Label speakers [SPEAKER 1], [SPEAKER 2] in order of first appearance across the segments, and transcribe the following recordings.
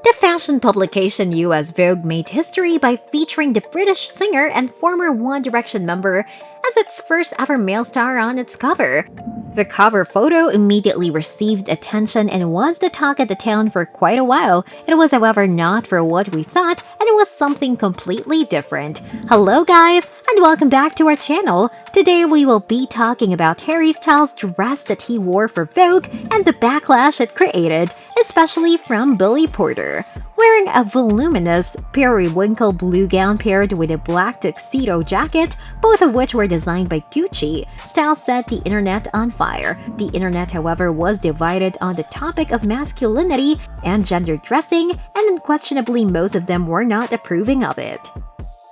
[SPEAKER 1] The fashion publication US Vogue made history by featuring the British singer and former One Direction member as its first ever male star on its cover. The cover photo immediately received attention and was the talk of the town for quite a while. It was, however, not for what we thought, and it was something completely different. Hello guys, and welcome back to our channel. Today we will be talking about Harry Styles' dress that he wore for Vogue and the backlash it created, especially from Billy Porter. Wearing a voluminous, periwinkle blue gown paired with a black tuxedo jacket, both of which were designed by Gucci, Styles set the internet on fire. The internet, however, was divided on the topic of masculinity and gender dressing, and unquestionably most of them were not approving of it.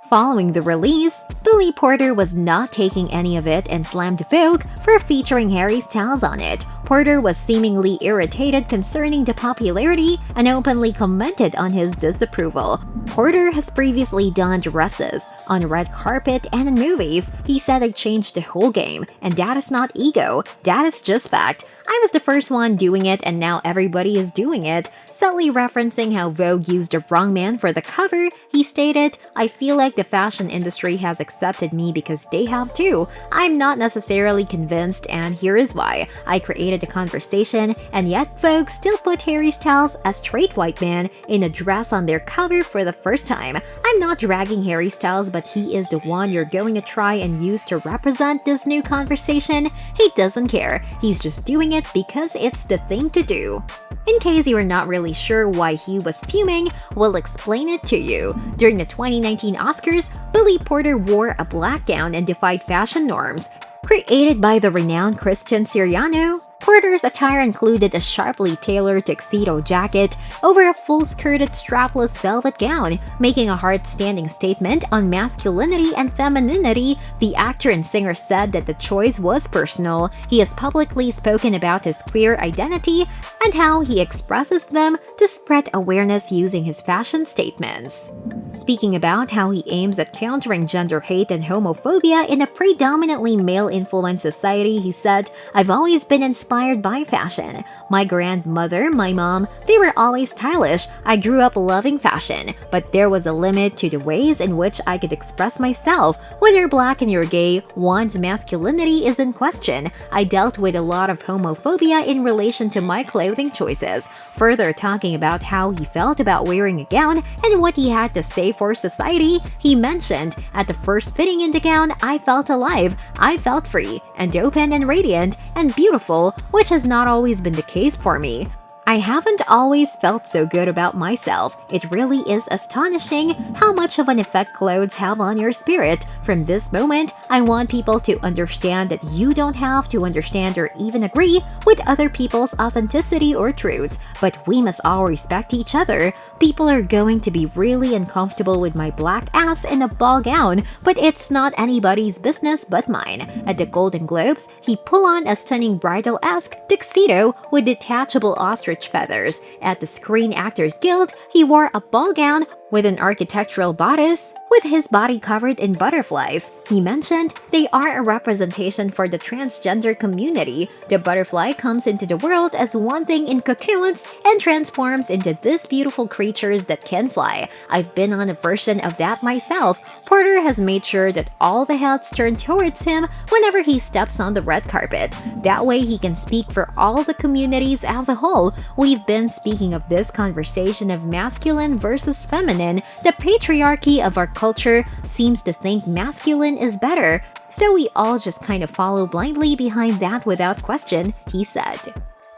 [SPEAKER 1] Following the release, Billy Porter was not taking any of it and slammed Vogue for featuring Harry Styles on it. Porter was seemingly irritated concerning the popularity and openly commented on his disapproval. Porter has previously done dresses on red carpet and in movies. He said, "I changed the whole game, and that is not ego, that is just fact. I was the first one doing it and now everybody is doing it." Subtly referencing how Vogue used the wrong man for the cover, he stated, "I feel like the fashion industry has accepted me because they have too. I'm not necessarily convinced, and here is why. I created a conversation, and yet Vogue still put Harry Styles, a straight white man, in a dress on their cover for the first time. I'm not dragging Harry Styles, but he is the one you're going to try and use to represent this new conversation. He doesn't care. He's just doing it because it's the thing to do." In case you are not really sure why he was fuming, we'll explain it to you. During the 2019 Oscars, Billy Porter wore a black gown and defied fashion norms. Created by the renowned Christian Siriano, Porter's attire included a sharply tailored tuxedo jacket over a full-skirted strapless velvet gown, making a hard-standing statement on masculinity and femininity. The actor and singer said that the choice was personal. He has publicly spoken about his queer identity and how he expresses them to spread awareness using his fashion statements. Speaking about how he aims at countering gender hate and homophobia in a predominantly male-influenced society, he said, "I've always been inspired by fashion. My grandmother, my mom, they were always stylish. I grew up loving fashion, but there was a limit to the ways in which I could express myself. When you're black and you're gay, one's masculinity is in question. I dealt with a lot of homophobia in relation to my clothing choices." Further talking about how he felt about wearing a gown and what he had to say for society, he mentioned, "At the first fitting in the gown, I felt alive. I felt free and open and radiant and beautiful, which has not always been the case for me. I haven't always felt so good about myself. It really is astonishing how much of an effect clothes have on your spirit. From this moment, I want people to understand that you don't have to understand or even agree with other people's authenticity or truths, but we must all respect each other. People are going to be really uncomfortable with my black ass in a ball gown, but it's not anybody's business but mine." At the Golden Globes, he pulled on a stunning bridal-esque tuxedo with detachable ostrich feathers. At the Screen Actors Guild, he wore a ball gown with an architectural bodice with his body covered in butterflies. He mentioned, "They are a representation for the transgender community. The butterfly comes into the world as one thing in cocoons and transforms into these beautiful creatures that can fly. I've been on a version of that myself." Porter has made sure that all the heads turn towards him whenever he steps on the red carpet. That way he can speak for all the communities as a whole. "We've been speaking of this conversation of masculine versus feminine. The patriarchy of our culture seems to think masculine is better, so we all just kind of follow blindly behind that without question," he said.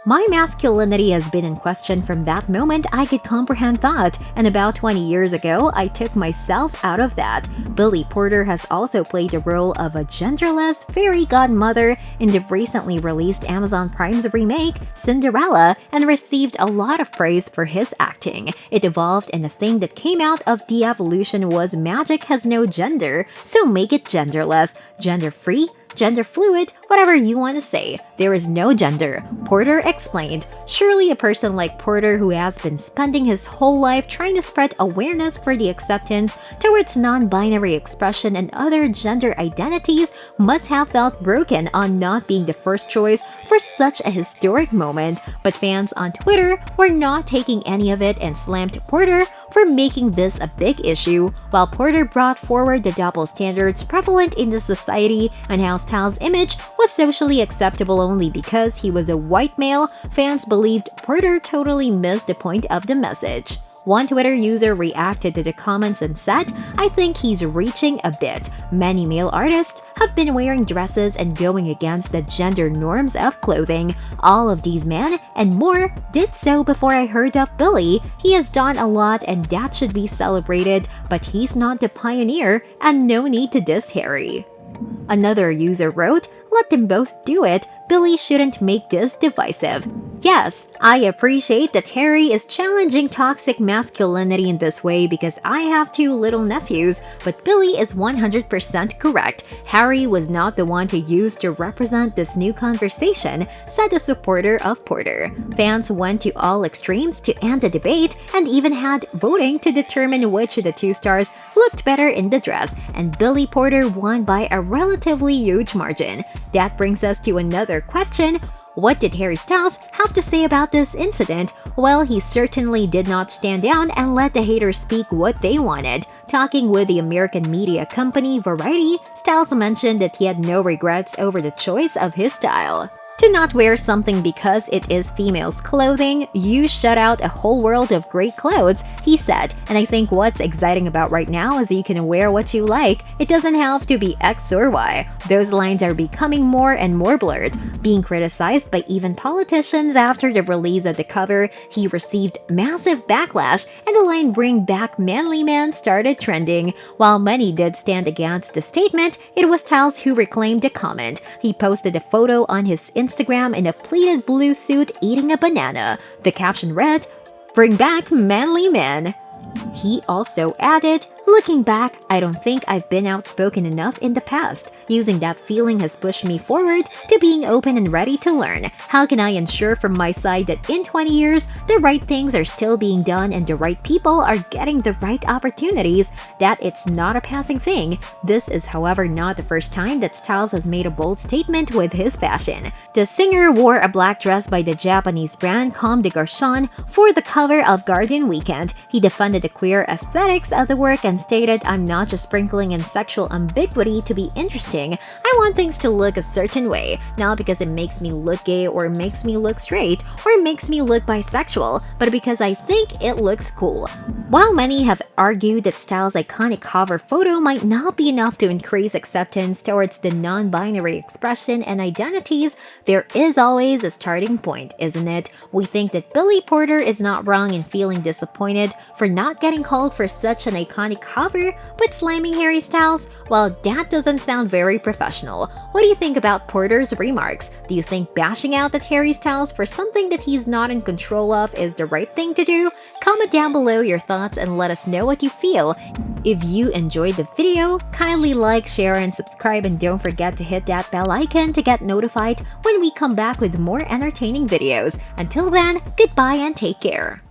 [SPEAKER 1] "My masculinity has been in question from that moment I could comprehend that, and about 20 years ago, I took myself out of that." Billy Porter has also played the role of a genderless fairy godmother in the recently released Amazon Prime's remake, Cinderella, and received a lot of praise for his acting. It evolved, and the thing that came out of the evolution was magic has no gender, so make it genderless, gender-free, gender fluid, whatever you want to say. There is no gender, Porter explained. Surely a person like Porter, who has been spending his whole life trying to spread awareness for the acceptance towards non-binary expression and other gender identities, must have felt broken on not being the first choice for such a historic moment. But fans on Twitter were not taking any of it and slammed Porter for making this a big issue, while Porter brought forward the double standards prevalent in the society and how Styles' image was socially acceptable only because he was a white male. Fans believed Porter totally missed the point of the message. One Twitter user reacted to the comments and said, "I think he's reaching a bit. Many male artists have been wearing dresses and going against the gender norms of clothing. All of these men and more did so before I heard of Billy. He has done a lot and that should be celebrated, but he's not the pioneer and no need to diss Harry." Another user wrote, "Let them both do it. Billy shouldn't make this divisive." Yes, I appreciate that Harry is challenging toxic masculinity in this way because I have two little nephews, but Billy is 100% correct. Harry was not the one to use to represent this new conversation, said a supporter of Porter. Fans went to all extremes to end the debate and even had voting to determine which of the two stars looked better in the dress, and Billy Porter won by a relatively huge margin. That brings us to another question. What did Harry Styles have to say about this incident? Well, he certainly did not stand down and let the haters speak what they wanted. Talking with the American media company Variety, Styles mentioned that he had no regrets over the choice of his style. To not wear something because it is females' clothing, you shut out a whole world of great clothes, he said. And I think what's exciting about right now is you can wear what you like. It doesn't have to be X or Y. Those lines are becoming more and more blurred. Being criticized by even politicians after the release of the cover, he received massive backlash, and the line "Bring Back Manly Man" started trending. While many did stand against the statement, it was Styles who reclaimed the comment. He posted a photo on his Instagram in a pleated blue suit eating a banana. The caption read, "Bring back manly man." He also added, "Looking back, I don't think I've been outspoken enough in the past. Using that feeling has pushed me forward to being open and ready to learn. How can I ensure from my side that in 20 years, the right things are still being done and the right people are getting the right opportunities, that it's not a passing thing?" This is, however, not the first time that Styles has made a bold statement with his fashion. The singer wore a black dress by the Japanese brand Comme des Garçons for the cover of Guardian Weekend. He defended the queer aesthetics of the work and stated, "I'm not just sprinkling in sexual ambiguity to be interesting. I want things to look a certain way, not because it makes me look gay or makes me look straight or makes me look bisexual, but because I think it looks cool." While many have argued that Styles' iconic cover photo might not be enough to increase acceptance towards the non-binary expression and identities, there is always a starting point, isn't it? We think that Billy Porter is not wrong in feeling disappointed for not getting called for such an iconic cover, but slamming Harry Styles? Well, that doesn't sound very professional. What do you think about Porter's remarks? Do you think bashing out at Harry Styles for something that he's not in control of is the right thing to do? Comment down below your thoughts and let us know what you feel. If you enjoyed the video, kindly like, share, and subscribe, and don't forget to hit that bell icon to get notified when we come back with more entertaining videos. Until then, goodbye and take care.